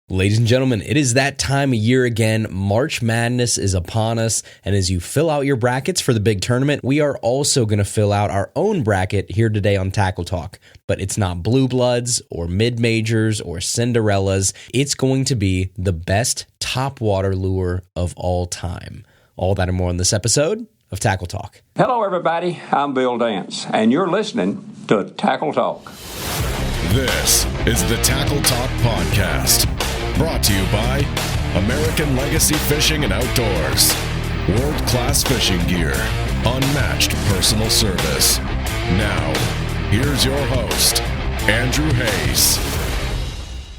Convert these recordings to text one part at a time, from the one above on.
Ladies and gentlemen, it is that time of year again. March Madness is upon us, and as you fill out your brackets for the big tournament, we are also going to fill out our own bracket here today on Tackle Talk. But it's not Blue Bloods or mid-majors or Cinderellas. It's going to be the best topwater lure of all time. All that and more on this episode of Tackle Talk. Hello, everybody. I'm Bill Dance, and you're listening to Tackle Talk. This is the Tackle Talk Podcast. Brought to you by American Legacy Fishing and Outdoors. World-class fishing gear. Unmatched personal service. Now, here's your host, Andrew Hayes.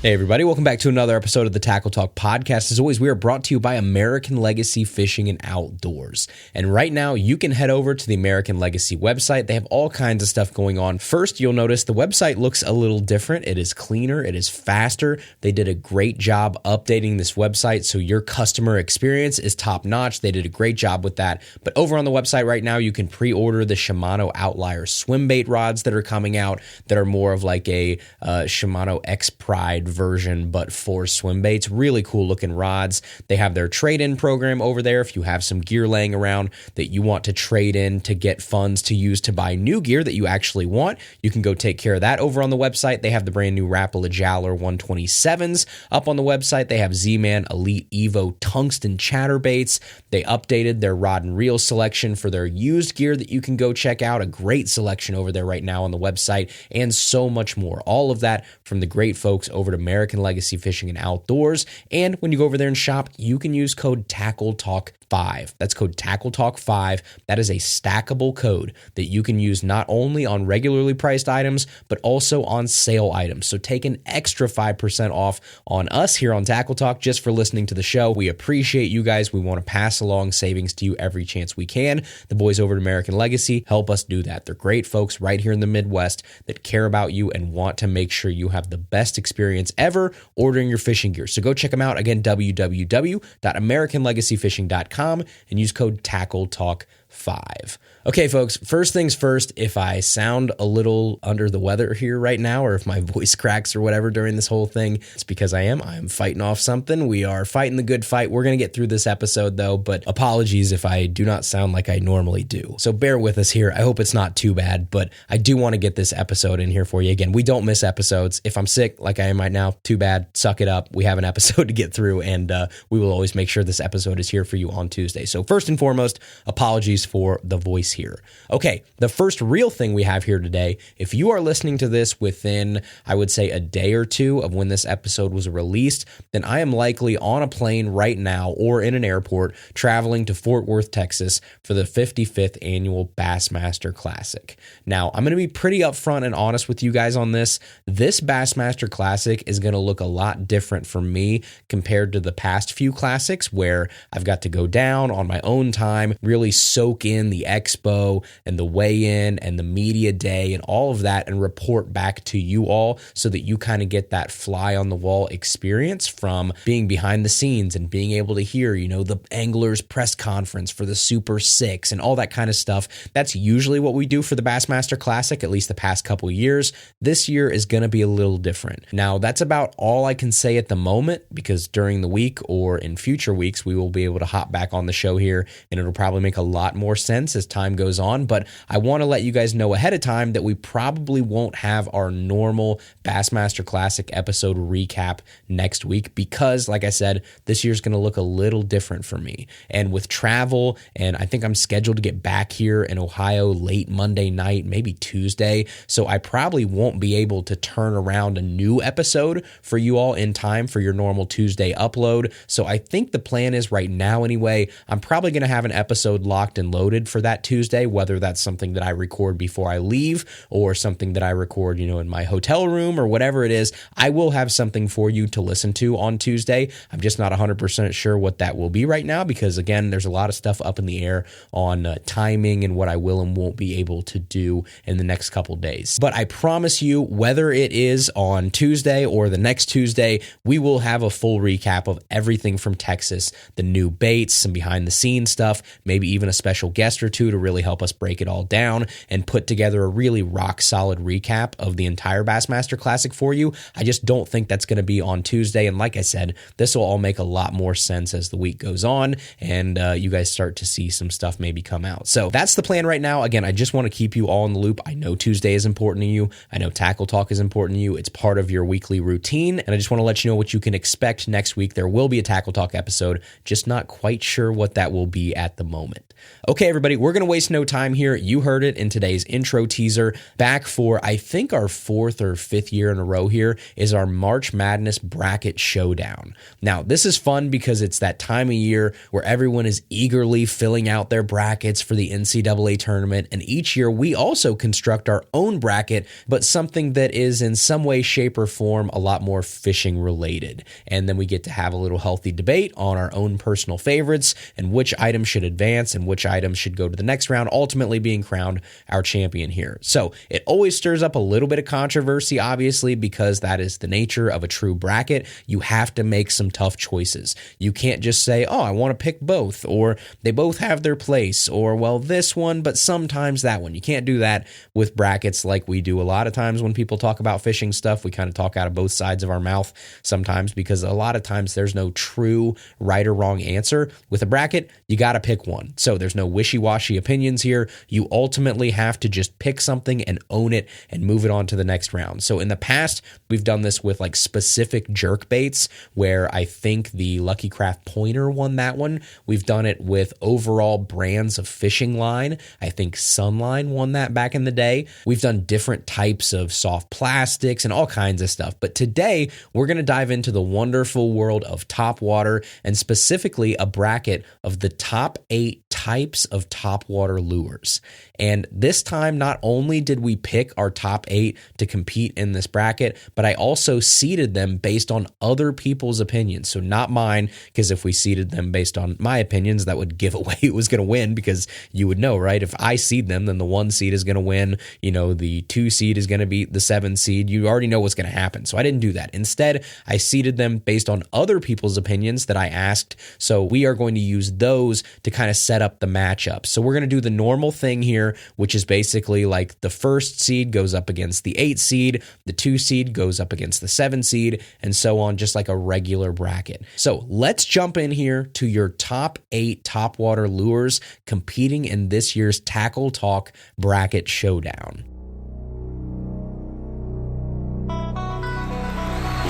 Hey everybody, welcome back to another episode of the Tackle Talk Podcast. As always, we are brought to you by American Legacy Fishing and Outdoors. And right now, you can head over to the American Legacy website. They have all kinds of stuff going on. First, you'll notice the website looks a little different. It is cleaner. It is faster. They did a great job updating this website so your customer experience is top-notch. They did a great job with that. But over on the website right now, you can pre-order the Shimano Outlier swim bait rods that are coming out that are more of like a Shimano X Pride version, but for swim baits. Really cool looking rods. They have their trade-in program over there. If you have some gear laying around that you want to trade in to get funds to use to buy new gear that you actually want, you can go take care of that over on the website. They have the brand new Rapala Jowler 127s up on the website. They have Z-Man Elite Evo tungsten chatterbaits. They updated their rod and reel selection for their used gear that you can go check out. A great selection over there right now on the website, and so much more. All of that from the great folks over to American Legacy Fishing and Outdoors. And when you go over there and shop, you can use code TACKLETALK5. That's code TACKLETALK5. That is a stackable code that you can use not only on regularly priced items, but also on sale items. So take an extra 5% off on us here on Tackle Talk just for listening to the show. We appreciate you guys. We want to pass along savings to you every chance we can. The boys over at American Legacy help us do that. They're great folks right here in the Midwest that care about you and want to make sure you have the best experience ever ordering your fishing gear. So go check them out. Again, www.americanlegacyfishing.com and use code TACKLETALK5. Okay, folks, first things first, if I sound a little under the weather here right now, or if my voice cracks or whatever during this whole thing, it's because I am fighting off something. We are fighting the good fight. We're going to get through this episode, though, but apologies if I do not sound like I normally do. So bear with us here. I hope it's not too bad, but I do want to get this episode in here for you. Again, we don't miss episodes. If I'm sick, like I am right now, too bad. Suck it up. We have an episode to get through, and we will always make sure this episode is here for you on Tuesday. So first and foremost, apologies for the voice here. Okay, the first real thing we have here today, if you are listening to this within, I would say, a day or two of when this episode was released, then I am likely on a plane right now or in an airport traveling to Fort Worth, Texas for the 55th annual Bassmaster Classic. Now, I'm going to be pretty upfront and honest with you guys on this. This Bassmaster Classic is going to look a lot different for me compared to the past few classics where I've got to go down on my own time, really soak in the expo and the weigh-in and the media day and all of that and report back to you all so that you kind of get that fly-on-the-wall experience from being behind the scenes and being able to hear, the anglers' press conference for the Super 6 and all that kind of stuff. That's usually what we do for the Bassmaster Classic, at least the past couple years. This year is going to be a little different. Now, that's about all I can say at the moment because during the week or in future weeks, we will be able to hop back on the show here and it'll probably make a lot more sense as time goes on. But I want to let you guys know ahead of time that we probably won't have our normal Bassmaster Classic episode recap next week because, like I said, this year's going to look a little different for me. And with travel, and I think I'm scheduled to get back here in Ohio late Monday night, maybe Tuesday, so I probably won't be able to turn around a new episode for you all in time for your normal Tuesday upload. So I think the plan is right now anyway, I'm probably going to have an episode locked and loaded for that Tuesday, whether that's something that I record before I leave or something that I record, in my hotel room or whatever it is. I will have something for you to listen to on Tuesday. I'm just not 100% sure what that will be right now because, again, there's a lot of stuff up in the air on timing and what I will and won't be able to do in the next couple days. But I promise you, whether it is on Tuesday or the next Tuesday, we will have a full recap of everything from Texas, the new baits, some behind the scenes stuff, maybe even a special special guest or two to really help us break it all down and put together a really rock solid recap of the entire Bassmaster Classic for you. I just don't think that's going to be on Tuesday. And like I said, this will all make a lot more sense as the week goes on and you guys start to see some stuff maybe come out. So that's the plan right now. Again, I just want to keep you all in the loop. I know Tuesday is important to you. I know Tackle Talk is important to you. It's part of your weekly routine. And I just want to let you know what you can expect next week. There will be a Tackle Talk episode, just not quite sure what that will be at the moment. Okay, everybody, we're going to waste no time here. You heard it in today's intro teaser. Back for, I think, our 4th or 5th year in a row here is our March Madness Bracket Showdown. Now, this is fun because it's that time of year where everyone is eagerly filling out their brackets for the NCAA tournament. And each year we also construct our own bracket, but something that is in some way, shape, or form a lot more fishing related. And then we get to have a little healthy debate on our own personal favorites and which item should advance and which item should go to the next round, ultimately being crowned our champion here. So it always stirs up a little bit of controversy, obviously, because that is the nature of a true bracket. You have to make some tough choices. You can't just say, oh, I want to pick both, or they both have their place, or, well, this one, but sometimes that one. You can't do that with brackets like we do a lot of times when people talk about fishing stuff. We kind of talk out of both sides of our mouth sometimes because a lot of times there's no true right or wrong answer. With a bracket, you got to pick one. So there's no wishy-washy opinions here. You ultimately have to just pick something and own it and move it on to the next round. So in the past, we've done this with like specific jerk baits where I think the Lucky Craft Pointer won that one. We've done it with overall brands of fishing line. I think Sunline won that back in the day. We've done different types of soft plastics and all kinds of stuff. But today, we're going to dive into the wonderful world of topwater and specifically a bracket of the top 8 types of topwater lures. And this time, not only did we pick our top 8 to compete in this bracket, but I also seeded them based on other people's opinions. So not mine, because if we seeded them based on my opinions, that would give away who was going to win, because you would know, right? If I seed them, then the 1 seed is going to win. You know, the 2 seed is going to beat the 7 seed. You already know what's going to happen. So I didn't do that. Instead, I seeded them based on other people's opinions that I asked. So we are going to use those to kind of set up the matchup. So we're going to do the normal thing here, which is basically like the 1st seed goes up against the 8 seed, the 2 seed goes up against the 7 seed, and so on, just like a regular bracket. So let's jump in here to your top 8 topwater lures competing in this year's Tackle Talk Bracket Showdown.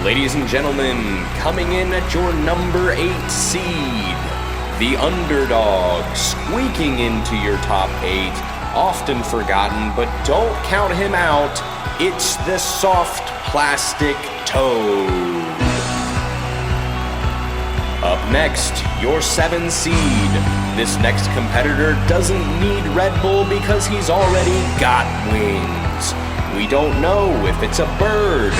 Ladies and gentlemen, coming in at your number 8 seed, the underdog, squeaking into your top 8, often forgotten, but don't count him out, it's the soft plastic toad. Up next, your 7 seed. This next competitor doesn't need Red Bull because he's already got wings. We don't know if it's a bird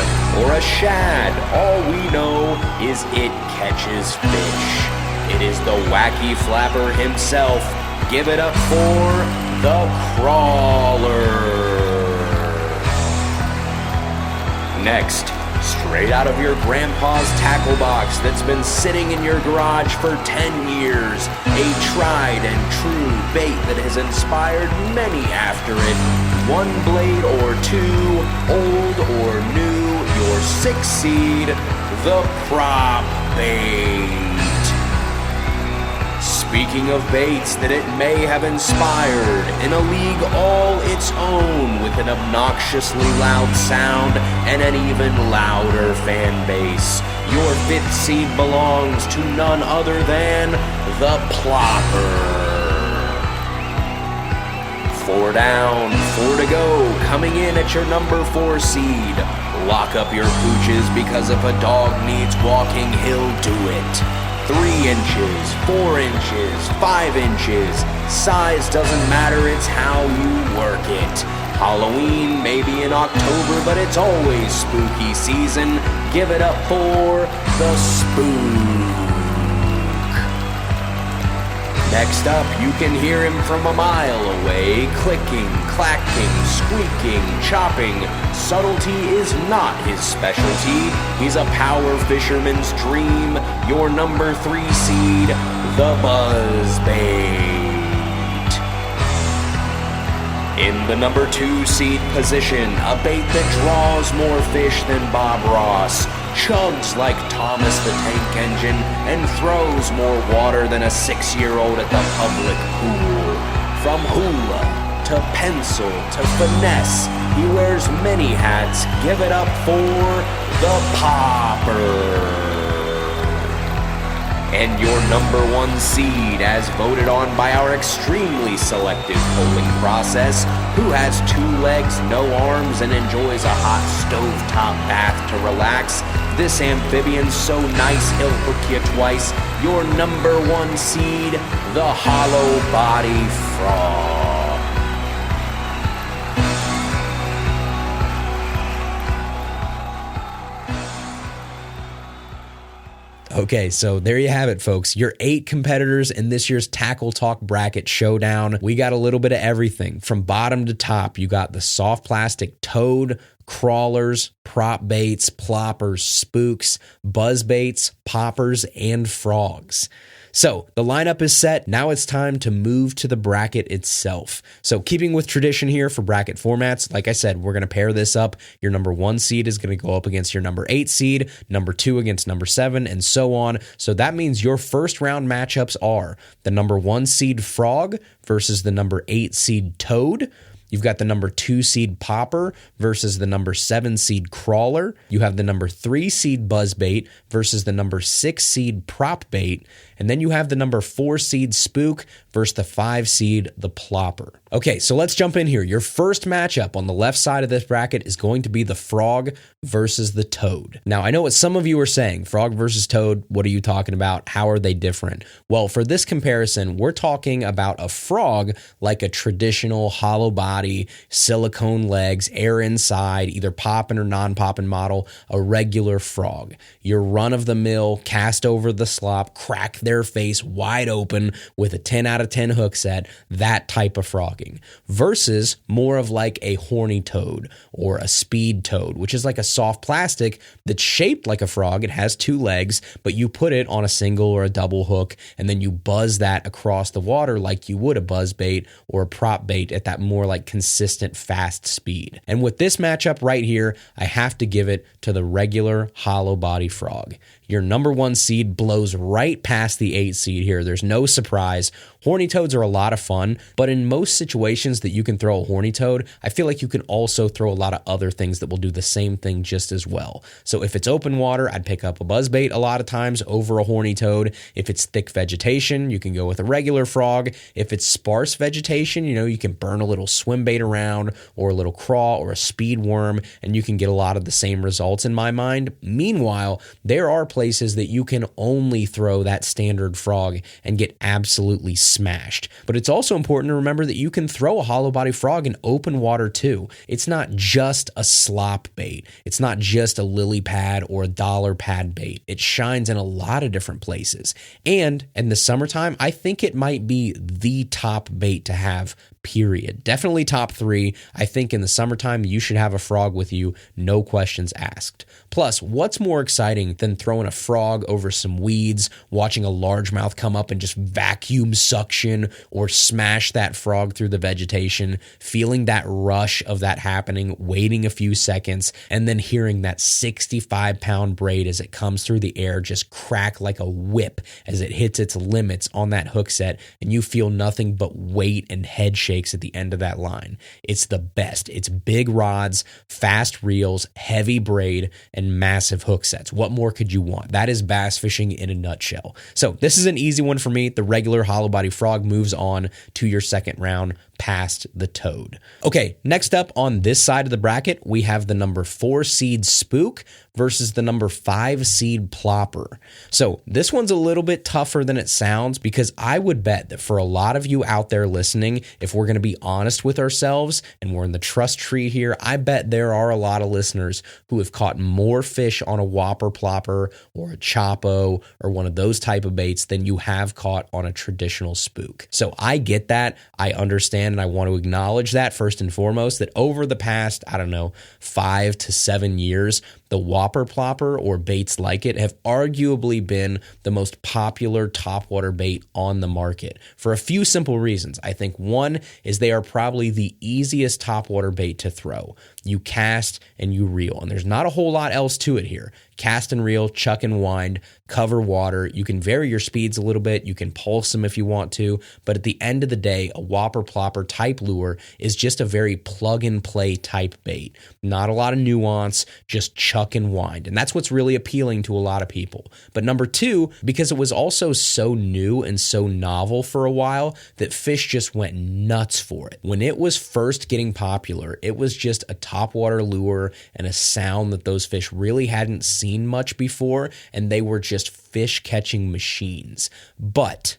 or a shad. All we know is it catches fish. It is the wacky flapper himself. Give it up for the crawler. Next, straight out of your grandpa's tackle box that's been sitting in your garage for 10 years, a tried and true bait that has inspired many after it. 1 blade or 2, old or new, your 6 seed, the prop bait. Speaking of baits that it may have inspired, in a league all its own with an obnoxiously loud sound and an even louder fan base, your 5th seed belongs to none other than the plopper. 4 down, 4 to go, coming in at your number 4 seed. Lock up your pooches because if a dog needs walking, he'll do it. 3 inches, 4 inches, 5 inches. Size doesn't matter, it's how you work it. Halloween may be in October, but it's always spooky season. Give it up for the spook. Next up, you can hear him from a mile away, clicking, clacking, squeaking, chopping. Subtlety is not his specialty. He's a power fisherman's dream. Your number 3 seed, the buzzbait. In the number 2 seed position, a bait that draws more fish than Bob Ross, chugs like Thomas the Tank Engine, and throws more water than a 6-year-old at the public pool. From hula to pencil to finesse, he wears many hats. Give it up for the Popper. And your number 1 seed, as voted on by our extremely selective polling process, who has 2 legs, no arms, and enjoys a hot stovetop bath to relax. This amphibian's so nice he'll hook you twice. Your number 1 seed, the hollow body frog. Okay, so there you have it, folks. Your 8 competitors in this year's Tackle Talk Bracket Showdown. We got a little bit of everything. From bottom to top, you got the soft plastic toad, crawlers, prop baits, ploppers, spooks, buzz baits, poppers, and frogs. So the lineup is set. Now it's time to move to the bracket itself. So keeping with tradition here for bracket formats, like I said, we're going to pair this up. Your number 1 seed is going to go up against your number 8 seed, number 2 against number 7, and so on. So that means your first round matchups are the number 1 seed frog versus the number 8 seed toad. You've got the number 2 seed popper versus the number 7 seed crawler. You have the number 3 seed buzzbait versus the number 6 seed prop bait. And then you have the number 4 seed spook versus the 5 seed the plopper. Okay, so let's jump in here. Your first matchup on the left side of this bracket is going to be the frog versus the toad. Now, I know what some of you are saying. Frog versus toad, what are you talking about? How are they different? Well, for this comparison, we're talking about a frog like a traditional hollow body, silicone legs, air inside, either popping or non-popping model, a regular frog. Your run-of-the-mill, cast over the slop, crack their face wide open with a 10 out of 10 hook set, that type of frogging, versus more of like a horny toad or a speed toad, which is like a soft plastic that's shaped like a frog. It has 2 legs, but you put it on a single or a double hook, and then you buzz that across the water like you would a buzz bait or a prop bait at that more like consistent fast speed. And with this matchup right here, I have to give it to the regular hollow body frog. Your number 1 seed blows right past the 8 seed here. There's no surprise. Horny toads are a lot of fun, but in most situations that you can throw a horny toad, I feel like you can also throw a lot of other things that will do the same thing just as well. So if it's open water, I'd pick up a buzzbait a lot of times over a horny toad. If it's thick vegetation, you can go with a regular frog. If it's sparse vegetation, you can burn a little swim bait around or a little craw or a speed worm, and you can get a lot of the same results in my mind. Meanwhile, there are places that you can only throw that standard frog and get absolutely smashed. But it's also important to remember that you can throw a hollow body frog in open water too. It's not just a slop bait. It's not just a lily pad or a dollar pad bait. It shines in a lot of different places. And in the summertime, I think it might be the top bait to have, period. Definitely top 3. I think in the summertime, you should have a frog with you, no questions asked. Plus, what's more exciting than throwing a frog over some weeds, watching a largemouth come up and just vacuum suction or smash that frog through the vegetation, feeling that rush of that happening, waiting a few seconds, and then hearing that 65-pound braid as it comes through the air just crack like a whip as it hits its limits on that hook set, and you feel nothing but weight and head shakes at the end of that line. It's the best. It's big rods, fast reels, heavy braid, and massive hook sets. What more could you want? That is bass fishing in a nutshell. So this is an easy one for me. The regular hollow body frog moves on to your second round past the toad. Okay, next up on this side of the bracket, we have the number 4 seed spook versus the number 5 seed plopper. So this one's a little bit tougher than it sounds, because I would bet that for a lot of you out there listening, if we're going to be honest with ourselves and we're in the trust tree here, I bet there are a lot of listeners who have caught more fish on a whopper plopper or a chopo or one of those type of baits than you have caught on a traditional spook. So I get that. I understand, and I want to acknowledge that first and foremost, that over the past, 5 to 7 years, the Whopper Plopper or baits like it have arguably been the most popular topwater bait on the market for a few simple reasons. I think one is they are probably the easiest topwater bait to throw. You cast and you reel, and there's not a whole lot else to it here. Cast and reel, chuck and wind, cover water. You can vary your speeds a little bit. You can pulse them if you want to. But at the end of the day, a Whopper Plopper type lure is just a very plug and play type bait. Not a lot of nuance, just chuck and wind. And that's what's really appealing to a lot of people. But number two, because it was also so new and so novel for a while that fish just went nuts for it. When it was first getting popular, it was just a topwater lure and a sound that those fish really hadn't seen much before, and they were just fish catching machines. But,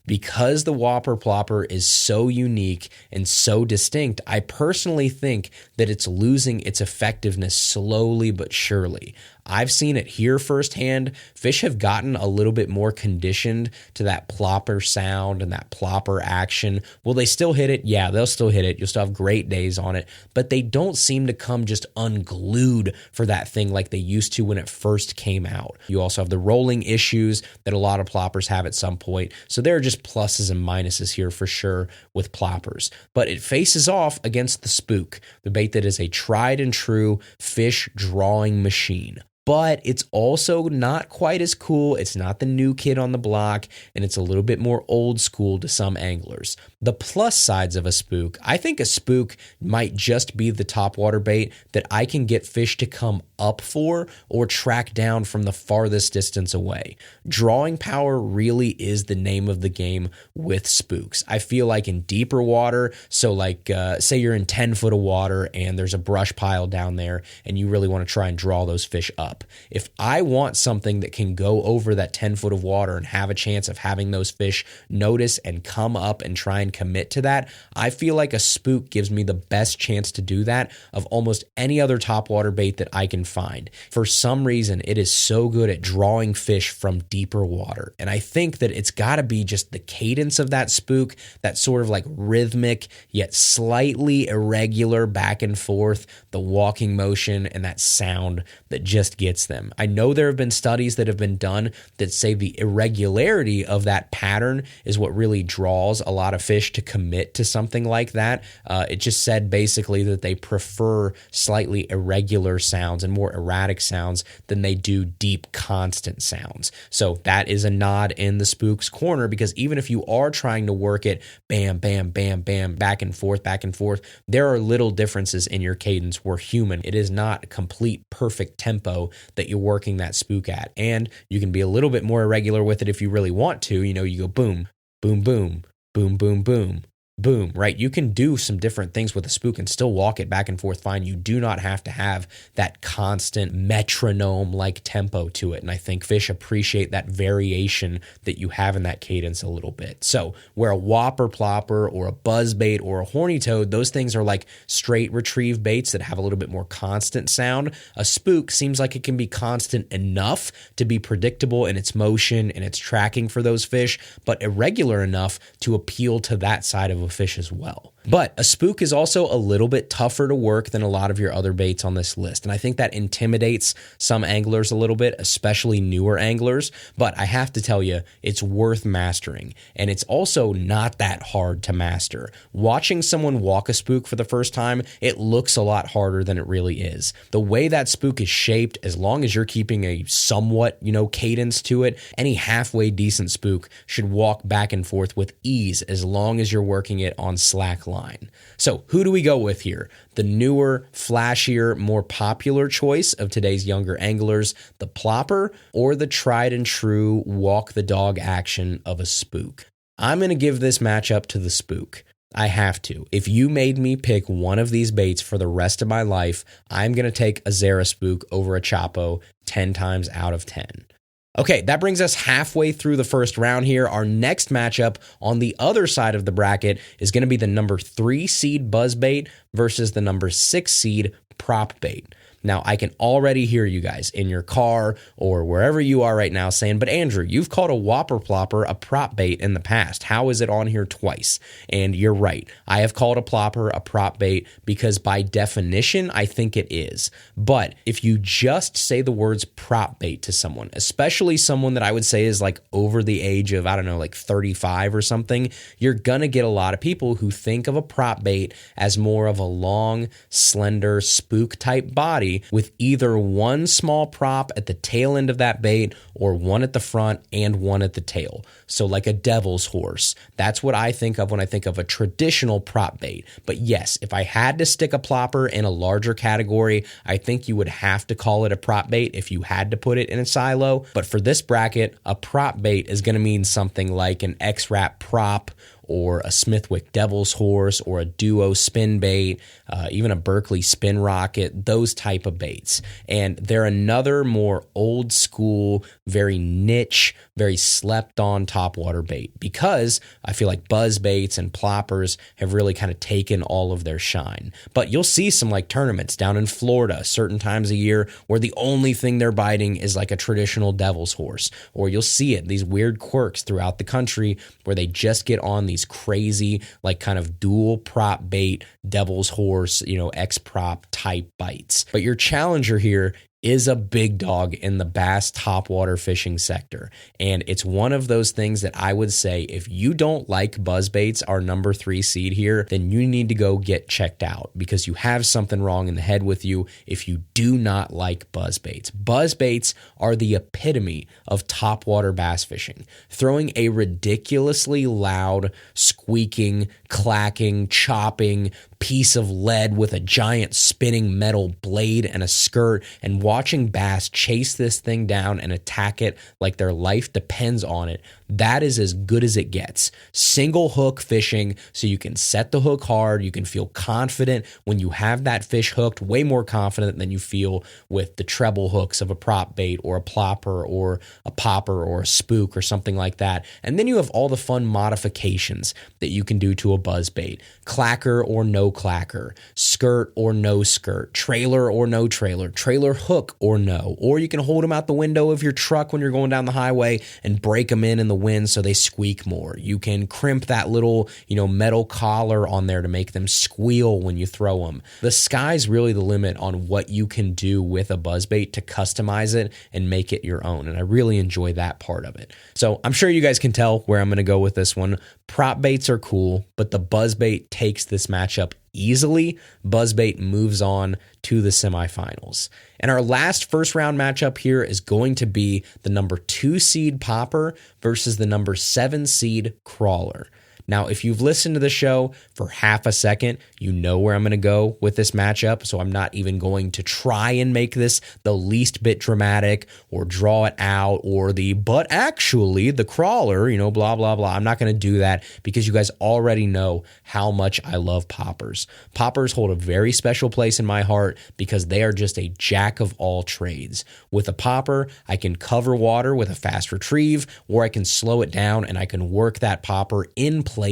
because the Whopper Plopper is so unique and so distinct, I personally think that it's losing its effectiveness slowly but surely. I've seen it here firsthand. Fish have gotten a little bit more conditioned to that plopper sound and that plopper action. Will they still hit it? Yeah, they'll still hit it. You'll still have great days on it, but they don't seem to come just unglued for that thing like they used to when it first came out. You also have the rolling issues that a lot of ploppers have at some point. So there are just pluses and minuses here for sure with ploppers, but it faces off against the spook, the bait that is a tried and true fish drawing machine. But it's also not quite as cool. It's not the new kid on the block, and it's a little bit more old school to some anglers. The plus sides of a spook, I think a spook might just be the topwater bait that I can get fish to come up for or track down from the farthest distance away. Drawing power really is the name of the game with spooks. I feel like in deeper water, so like say you're in 10 foot of water and there's a brush pile down there and you really want to try and draw those fish up. If I want something that can go over that 10 foot of water and have a chance of having those fish notice and come up and try and commit to that, I feel like a spook gives me the best chance to do that of almost any other topwater bait that I can find. For some reason, it is so good at drawing fish from deeper water. And I think that it's got to be just the cadence of that spook, that sort of like rhythmic yet slightly irregular back and forth, the walking motion and that sound that just gets them. I know there have been studies that have been done that say the irregularity of that pattern is what really draws a lot of fish to commit to something like that. It just said basically that they prefer slightly irregular sounds and more erratic sounds than they do deep, constant sounds. So that is a nod in the spook's corner, because even if you are trying to work it bam, bam, bam, bam, back and forth, there are little differences in your cadence. We're human. It is not a complete perfect tempo that you're working that spook at. And you can be a little bit more irregular with it if you really want to. You know, you go boom, boom, boom, boom, boom, boom, boom, right? You can do some different things with a spook and still walk it back and forth fine. You do not have to have that constant metronome-like tempo to it. And I think fish appreciate that variation that you have in that cadence a little bit. So where a Whopper Plopper or a buzzbait or a horny toad, those things are like straight retrieve baits that have a little bit more constant sound. A spook seems like it can be constant enough to be predictable in its motion and its tracking for those fish, but irregular enough to appeal to that side of a fish as well. But a spook is also a little bit tougher to work than a lot of your other baits on this list. And I think that intimidates some anglers a little bit, especially newer anglers. But I have to tell you, it's worth mastering. And it's also not that hard to master. Watching someone walk a spook for the first time, it looks a lot harder than it really is. The way that spook is shaped, as long as you're keeping a somewhat, cadence to it, any halfway decent spook should walk back and forth with ease as long as you're working it on slack line. So who do we go with here? The newer, flashier, more popular choice of today's younger anglers, the plopper, or the tried and true walk the dog action of a spook? I'm going to give this matchup to the spook. I have to. If you made me pick one of these baits for the rest of my life, I'm going to take a Zara spook over a Chapo 10 times out of 10. Okay, that brings us halfway through the first round here. Our next matchup on the other side of the bracket is going to be the number 3 seed buzzbait versus the number 6 seed prop bait. Now, I can already hear you guys in your car or wherever you are right now saying, but Andrew, you've called a whopper plopper a prop bait in the past. How is it on here twice? And you're right. I have called a plopper a prop bait because by definition, I think it is. But if you just say the words prop bait to someone, especially someone that I would say is like over the age of, I don't know, like 35 or something, you're going to get a lot of people who think of a prop bait as more of a long, slender, spook type body with either one small prop at the tail end of that bait or one at the front and one at the tail. So like a devil's horse. That's what I think of when I think of a traditional prop bait. But yes, if I had to stick a plopper in a larger category, I think you would have to call it a prop bait if you had to put it in a silo. But for this bracket, a prop bait is going to mean something like an X-Wrap prop or a Smithwick Devil's Horse or a Duo spin bait, even a Berkeley spin rocket, those type of baits. And they're another more old school, very niche, very slept on topwater bait because I feel like buzz baits and ploppers have really kind of taken all of their shine. But you'll see some like tournaments down in Florida certain times a year where the only thing they're biting is like a traditional Devil's Horse. Or you'll see it, these weird quirks throughout the country where they just get on these crazy like kind of dual prop bait Devil's Horse, X prop type bites. But your challenger here is a big dog in the bass topwater fishing sector. And it's one of those things that I would say if you don't like buzzbaits, our number 3 seed here, then you need to go get checked out because you have something wrong in the head with you if you do not like buzzbaits. Buzzbaits are the epitome of topwater bass fishing, throwing a ridiculously loud, squeaking, clacking, chopping piece of lead with a giant spinning metal blade and a skirt and watching bass chase this thing down and attack it like their life depends on it. That is as good as it gets. Single hook fishing so you can set the hook hard. You can feel confident when you have that fish hooked, way more confident than you feel with the treble hooks of a prop bait or a plopper or a popper or a spook or something like that. And then you have all the fun modifications that you can do to a buzz bait. Clacker or no clacker, skirt or no skirt, trailer or no trailer, trailer hook or no. Or you can hold them out the window of your truck when you're going down the highway and break them in the wind so they squeak more. You can crimp that little, metal collar on there to make them squeal when you throw them. The sky's really the limit on what you can do with a buzzbait to customize it and make it your own. And I really enjoy that part of it. So I'm sure you guys can tell where I'm going to go with this one. Prop baits are cool, but the buzzbait takes this matchup easily. Buzzbait moves on to the semifinals. And our last first round matchup here is going to be the number 2 seed popper versus the number 7 seed crawler. Now, if you've listened to the show for half a second, you know where I'm going to go with this matchup, so I'm not even going to try and make this the least bit dramatic or draw it out or but actually the crawler, blah, blah, blah. I'm not going to do that because you guys already know how much I love poppers. Poppers hold a very special place in my heart because they are just a jack of all trades. With a popper, I can cover water with a fast retrieve, or I can slow it down and I can work that popper in place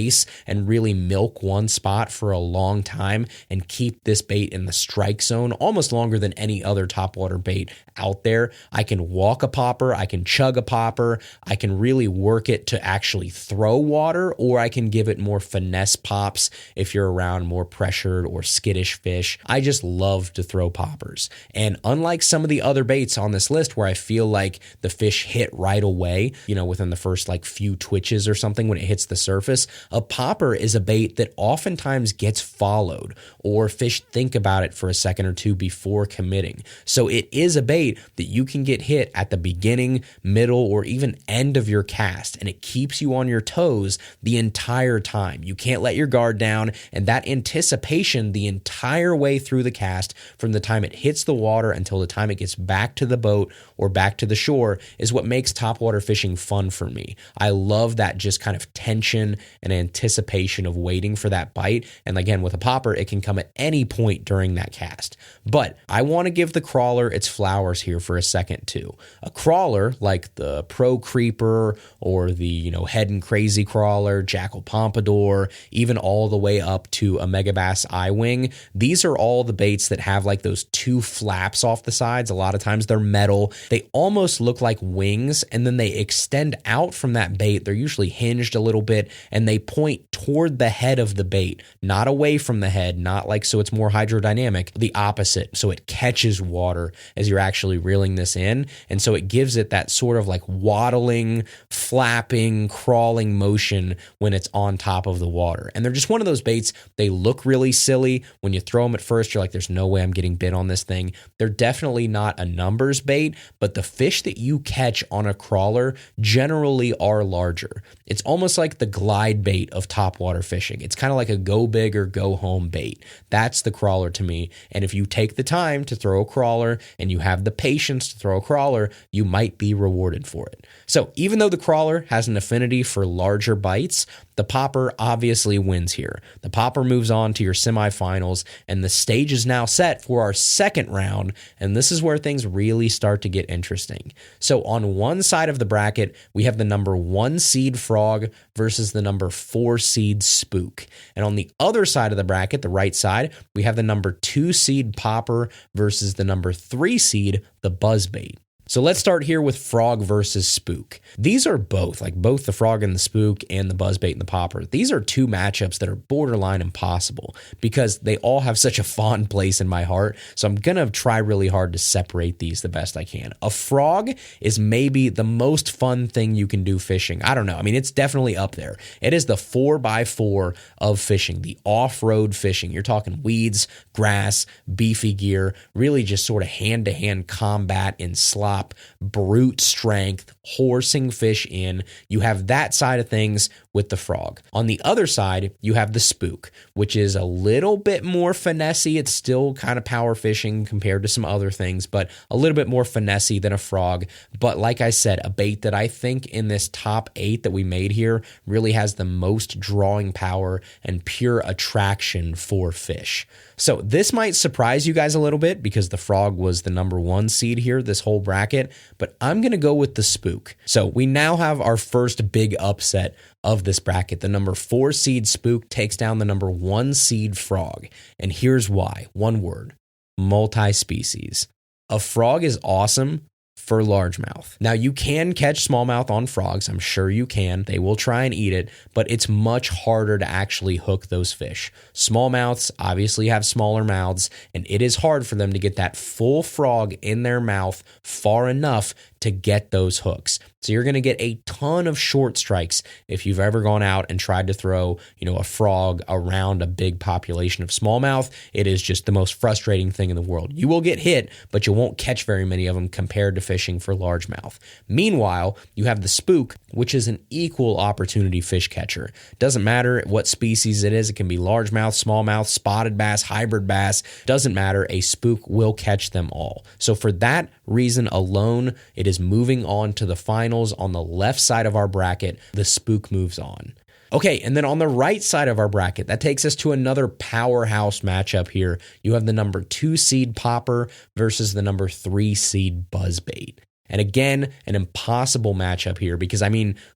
and really milk one spot for a long time and keep this bait in the strike zone almost longer than any other topwater bait out there. I can walk a popper, I can chug a popper, I can really work it to actually throw water, or I can give it more finesse pops if you're around more pressured or skittish fish. I just love to throw poppers. And unlike some of the other baits on this list where I feel like the fish hit right away, within the first few twitches or something when it hits the surface, a popper is a bait that oftentimes gets followed or fish think about it for a second or two before committing. So it is a bait that you can get hit at the beginning, middle, or even end of your cast, and it keeps you on your toes the entire time. You can't let your guard down, and that anticipation the entire way through the cast from the time it hits the water until the time it gets back to the boat or back to the shore is what makes topwater fishing fun for me. I love that just kind of tension an anticipation of waiting for that bite. And again, with a popper, it can come at any point during that cast. But I want to give the crawler its flowers here for a second too. A crawler like the Pro Creeper or the, Head and Crazy Crawler, Jackal Pompadour, even all the way up to a Megabass Eye-Wing, these are all the baits that have like those two flaps off the sides. A lot of times they're metal. They almost look like wings, and then they extend out from that bait. They're usually hinged a little bit, and they point toward the head of the bait, not away from the head, not like so it's more hydrodynamic, the opposite. So it catches water as you're actually reeling this in. And so it gives it that sort of like waddling, flapping, crawling motion when it's on top of the water. And they're just one of those baits. They look really silly. When you throw them at first, you're like, there's no way I'm getting bit on this thing. They're definitely not a numbers bait, but the fish that you catch on a crawler generally are larger. It's almost like the glide bait of topwater fishing. It's kind of like a go big or go home bait. That's the crawler to me. And if you take the time to throw a crawler and you have the patience to throw a crawler, you might be rewarded for it. So even though the crawler has an affinity for larger bites, the popper obviously wins here. The popper moves on to your semifinals, and the stage is now set for our second round, and this is where things really start to get interesting. So on one side of the bracket, we have the number 1 seed frog versus the number 4 seed spook. And on the other side of the bracket, the right side, we have the number 2 seed popper versus the number 3 seed, the buzzbait. So let's start here with frog versus spook. These are both the frog and the spook and the buzzbait and the popper. These are two matchups that are borderline impossible because they all have such a fond place in my heart. So I'm going to try really hard to separate these the best I can. A frog is maybe the most fun thing you can do fishing. I don't know. I mean, it's definitely up there. It is the 4x4 of fishing, the off-road fishing. You're talking weeds, grass, beefy gear, really just sort of hand-to-hand combat in slop, brute strength, horsing fish in. You have that side of things with the frog. On the other side, you have the spook, which is a little bit more finessey. It's still kind of power fishing compared to some other things, but a little bit more finessey than a frog. But like I said, a bait that I think in this top 8 that we made here really has the most drawing power and pure attraction for fish. So this might surprise you guys a little bit because the frog was the number 1 seed here, this whole bracket, but I'm going to go with the spook. So we now have our first big upset of this bracket. The number 4 seed spook takes down the number 1 seed frog. And here's why. One word: multi-species. A frog is awesome for largemouth. Now, you can catch smallmouth on frogs. I'm sure you can. They will try and eat it, but it's much harder to actually hook those fish. Smallmouths obviously have smaller mouths, and it is hard for them to get that full frog in their mouth far enough to get those hooks. So you're going to get a ton of short strikes if you've ever gone out and tried to throw, a frog around a big population of smallmouth. It is just the most frustrating thing in the world. You will get hit, but you won't catch very many of them compared to fishing for largemouth. Meanwhile, you have the spook, which is an equal opportunity fish catcher. Doesn't matter what species it is. It can be largemouth, smallmouth, spotted bass, hybrid bass. Doesn't matter. A spook will catch them all. So for that reason alone, it is moving on to the finals on the left side of our bracket. The spook moves on. Okay, and then on the right side of our bracket, that takes us to another powerhouse matchup here. You have the number 2 seed popper versus the number 3 seed buzzbait. And again, an impossible matchup here because,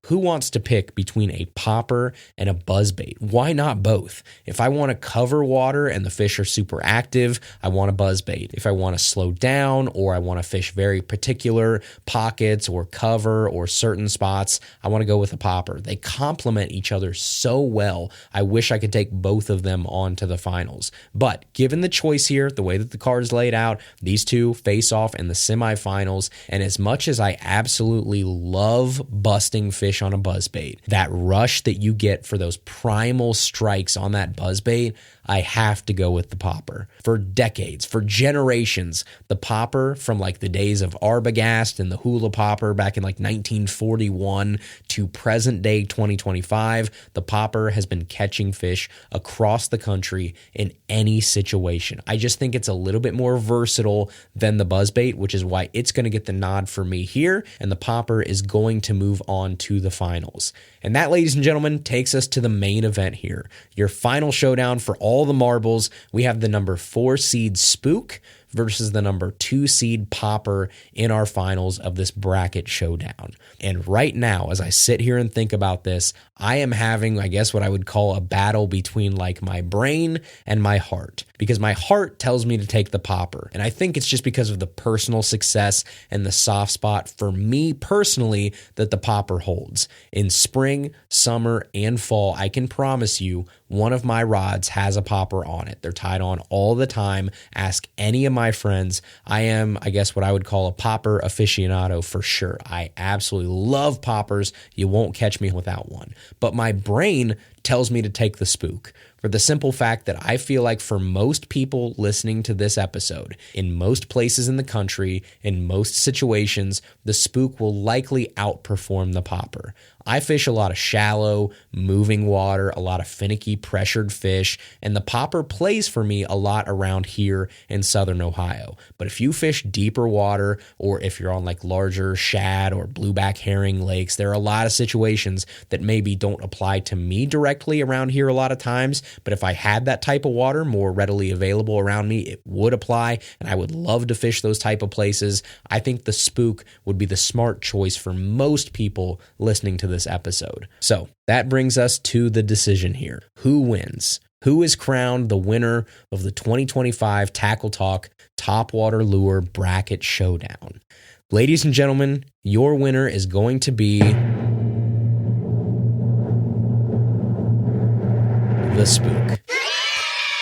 who wants to pick between a popper and a buzzbait? Why not both? If I want to cover water and the fish are super active, I want a buzzbait. If I want to slow down or I want to fish very particular pockets or cover or certain spots, I want to go with a popper. They complement each other so well. I wish I could take both of them on to the finals. But given the choice here, the way that the card's laid out, these two face off in the semifinals, and as much as I absolutely love busting fish on a buzzbait, that rush that you get for those primal strikes on that buzzbait, I have to go with the popper. For decades, for generations, the popper from the days of Arbogast and the hula popper back in 1941 to present day 2025, the popper has been catching fish across the country in any situation. I just think it's a little bit more versatile than the buzzbait, which is why it's going to get the nod for me here, and the popper is going to move on to the finals. And that, ladies and gentlemen, takes us to the main event here. Your final showdown for all the marbles. We have the number 4 seed Spook versus the number 2 seed Popper in our finals of this bracket showdown. And right now, as I sit here and think about this, I am having, I guess, what I would call a battle between like my brain and my heart, because my heart tells me to take the Popper. And I think it's just because of the personal success and the soft spot for me personally that the Popper holds. In spring, summer, and fall, I can promise you one of my rods has a Popper on it. They're tied on all the time. Ask any of my friends. I am, I guess, what I would call a Popper aficionado for sure. I absolutely love Poppers. You won't catch me without one. But my brain tells me to take the Spook, for the simple fact that I feel like for most people listening to this episode, in most places in the country, in most situations, the Spook will likely outperform the Popper. I fish a lot of shallow, moving water, a lot of finicky, pressured fish, and the Popper plays for me a lot around here in southern Ohio. But if you fish deeper water, or if you're on like larger shad or blueback herring lakes, there are a lot of situations that maybe don't apply to me directly around here a lot of times. But if I had that type of water more readily available around me, it would apply, and I would love to fish those type of places. I think the Spook would be the smart choice for most people listening to this episode. So that brings us to the decision here. Who wins? Who is crowned the winner of the 2025 Tackle Talk Topwater Lure Bracket Showdown? Ladies and gentlemen, your winner is going to be the Spook.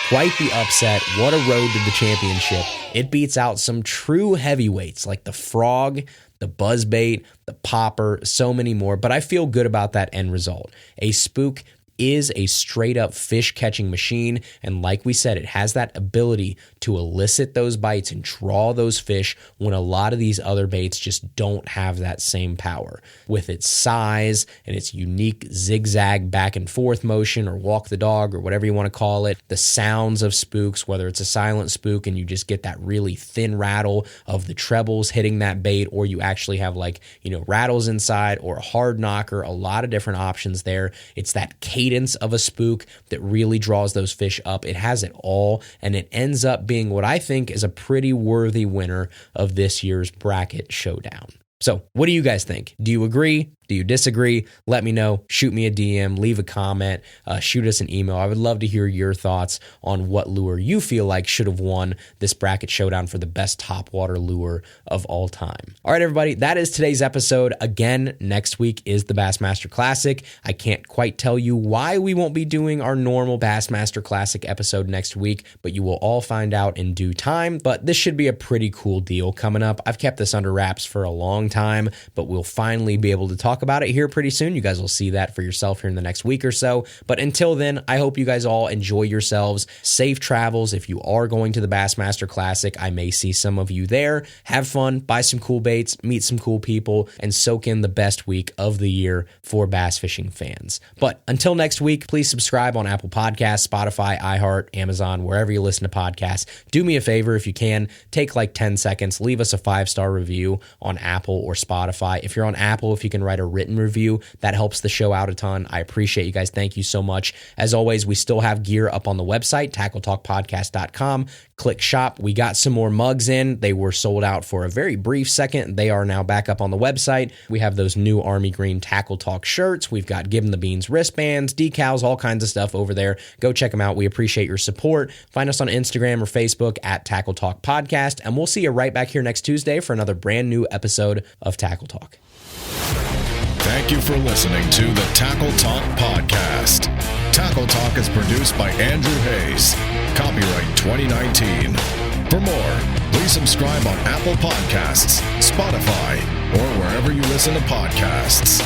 Quite the upset. What a road to the championship. It beats out some true heavyweights like the Frog, the Buzzbait, the Popper, so many more, but I feel good about that end result. A Spook is a straight up fish catching machine, and like we said, it has that ability to elicit those bites and draw those fish when a lot of these other baits just don't have that same power. With its size and its unique zigzag back and forth motion, or walk the dog, or whatever you want to call it, the sounds of Spooks, whether it's a silent Spook and you just get that really thin rattle of the trebles hitting that bait, or you actually have like, rattles inside, or a hard knocker, a lot of different options there. It's that cadence of a Spook that really draws those fish up. It has it all, and it ends up being what I think is a pretty worthy winner of this year's bracket showdown. So what do you guys think? Do you agree? Do you disagree? Let me know. Shoot me a DM, leave a comment, shoot us an email. I would love to hear your thoughts on what lure you feel like should have won this bracket showdown for the best topwater lure of all time. All right, everybody, that is today's episode. Again, next week is the Bassmaster Classic. I can't quite tell you why we won't be doing our normal Bassmaster Classic episode next week, but you will all find out in due time. But this should be a pretty cool deal coming up. I've kept this under wraps for a long time, but we'll finally be able to talk about it here pretty soon. You guys will see that for yourself here in the next week or so. But until then, I hope you guys all enjoy yourselves. Safe travels. If you are going to the Bassmaster Classic, I may see some of you there. Have fun, buy some cool baits, meet some cool people, and soak in the best week of the year for bass fishing fans. But until next week, please subscribe on Apple Podcasts, Spotify, iHeart, Amazon, wherever you listen to podcasts. Do me a favor if you can, take like 10 seconds, leave us a 5-star review on Apple or Spotify. If you're on Apple, if you can write a written review, that helps the show out a ton. I appreciate you guys. Thank you so much. As always, we still have gear up on the website, tackletalkpodcast.com. Click shop. We got some more mugs in. They were sold out for a very brief second. They are now back up on the website. We have those new Army Green Tackle Talk shirts. We've got Give 'em the Beans wristbands, decals, all kinds of stuff over there. Go check them out. We appreciate your support. Find us on Instagram or Facebook at Tackle Talk Podcast, and we'll see you right back here next Tuesday for another brand new episode of Tackle Talk. Thank you for listening to the Tackle Talk Podcast. Tackle Talk is produced by Andrew Hayes. Copyright 2019. For more, please subscribe on Apple Podcasts, Spotify, or wherever you listen to podcasts.